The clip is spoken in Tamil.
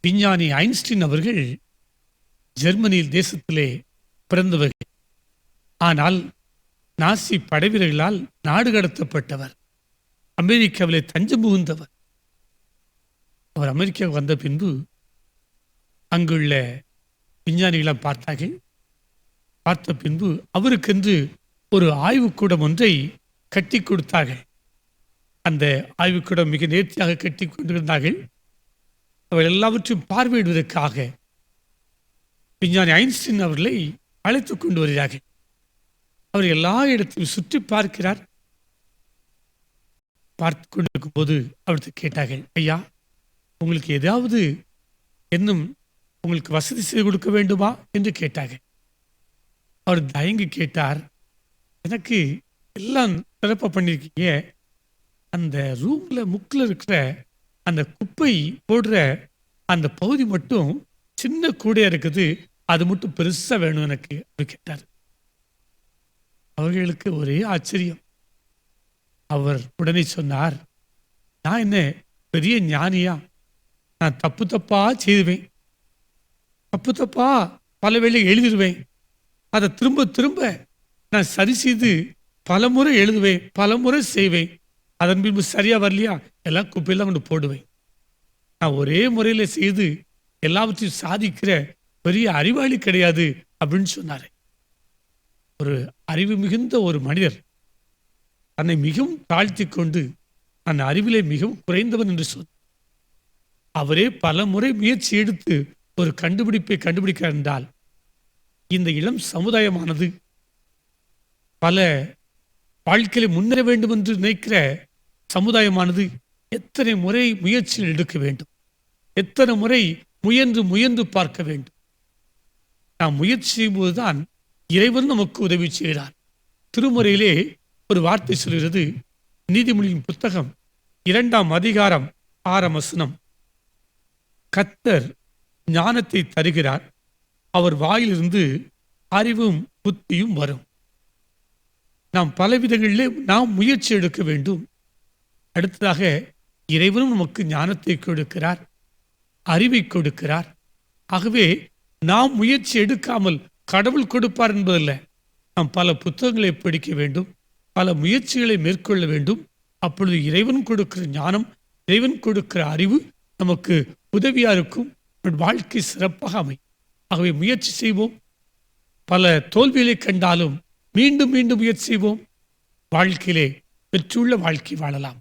விஞ்ஞானி ஐன்ஸ்டீன் அவர்கள் ஜெர்மனியில் தேசத்திலே பிறந்தவர்கள். ஆனால் நாசி படைவீரர்களால் நாடு கடத்தப்பட்டவர். அமெரிக்காவிலே தஞ்சம் புகுந்தவர். அவர் அமெரிக்காவுக்கு வந்த பின்பு அங்குள்ள விஞ்ஞானிகளை பார்த்தார்கள். பார்த்த பின்பு அவருக்கென்று ஒரு ஆய்வுக்கூடம் ஒன்றை கட்டி கொடுத்தார்கள். அந்த ஆய்வுக்கூடம் மிக நேர்த்தியாக கட்டி கொண்டிருந்தார்கள். அவர் எல்லாவற்றையும் பார்வையிடுவதற்காக விஞ்ஞானி ஐன்ஸ்டீன் அவர்களை அழைத்துக் கொண்டு வருகிறார்கள். அவர் எல்லா இடத்தையும் சுற்றி பார்க்கிறார். பார்த்து கொண்டிருக்கும் போது அவர்கிட்ட கேட்டார்கள், ஐயா, உங்களுக்கு ஏதாவது இன்னும் உங்களுக்கு வசதி செய்து கொடுக்க வேண்டுமா என்று கேட்டார்கள். அவர் தயங்கி கேட்டார், எனக்கு எல்லாம் சிறப்பாக பண்ணியிருக்கீங்க, அந்த ரூம்ல முக்கில் இருக்கிற அந்த குப்பை போடுற அந்த பகுதி மட்டும் சின்ன கூடையா இருக்குது, அது மட்டும் பெருசா வேணும் எனக்கு அப்படின்னு கேட்டார். அவர்களுக்கு ஒரே ஆச்சரியம். அவர் உடனே சொன்னார், நான் என்ன பெரிய ஞானியா? நான் தப்பு தப்பா செய்வேன், தப்பு தப்பா பல வேளை எழுதிடுவேன், அதை திரும்ப திரும்ப நான் சரி செய்து பல முறை எழுதுவேன், பல முறை செய்வேன், அதன் பின்பு சரியா வரலையா எல்லாம் குப்பையெல்லாம் கொண்டு போடுவேன். நான் ஒரே முறையில செய்து எல்லாவற்றையும் சாதிக்கிற பெரிய அறிவாளி கிடையாது அப்படின்னு சொன்னாரு. ஒரு அறிவு மிகுந்த ஒரு மனிதர் தன்னை மிகவும் தாழ்த்தி கொண்டு அந்த அறிவிலே மிகவும் குறைந்தவன் என்று சொன்னார். அவரே பல முறை முயற்சி எடுத்து ஒரு கண்டுபிடிப்பை கண்டுபிடிக்க என்றால் இந்த இளம் சமுதாயமானது பல வாழ்க்கையை முன்னேற வேண்டும் என்று நினைக்கிற சமுதாயமானது எத்தனை முறை முயற்சியில் எடுக்க வேண்டும், எத்தனை முறை முயன்று முயன்று பார்க்க வேண்டும். நாம் முயற்சி செய்யும்போதுதான் இறைவன் நமக்கு உதவி செய்கிறார். திருமுறையிலே ஒரு வார்த்தை சொல்கிறது, நீதிமொழியின் புத்தகம் 2ஆம் அதிகாரம் 6ஆம் வசனம், கர்த்தர் ஞானத்தை தருகிறார், அவர் வாயிலிருந்து அறிவும் புத்தியும் வரும். நாம் பலவிதங்களிலே நாம் முயற்சி எடுக்க வேண்டும். அடுத்ததாக இறைவனும் நமக்கு ஞானத்தை கொடுக்கிறார், அறிவை கொடுக்கிறார். ஆகவே நாம் முயற்சி எடுக்காமல் கடவுள் கொடுப்பார் என்பதல்ல. நாம் பல புத்தகங்களை படிக்க வேண்டும், பல முயற்சிகளை மேற்கொள்ள வேண்டும். அப்பொழுது இறைவன் கொடுக்கிற ஞானம், இறைவன் கொடுக்கிற அறிவு நமக்கு உதவியா இருக்கும், வாழ்க்கை சிறப்பாக அமையும். ஆகவே முயற்சி செய்வோம். பல தோல்விகளை கண்டாலும் மீண்டும் மீண்டும் முயற்சி செய்வோம். வாழ்க்கையிலே வெற்றியுள்ள வாழ்க்கை வாழலாம்.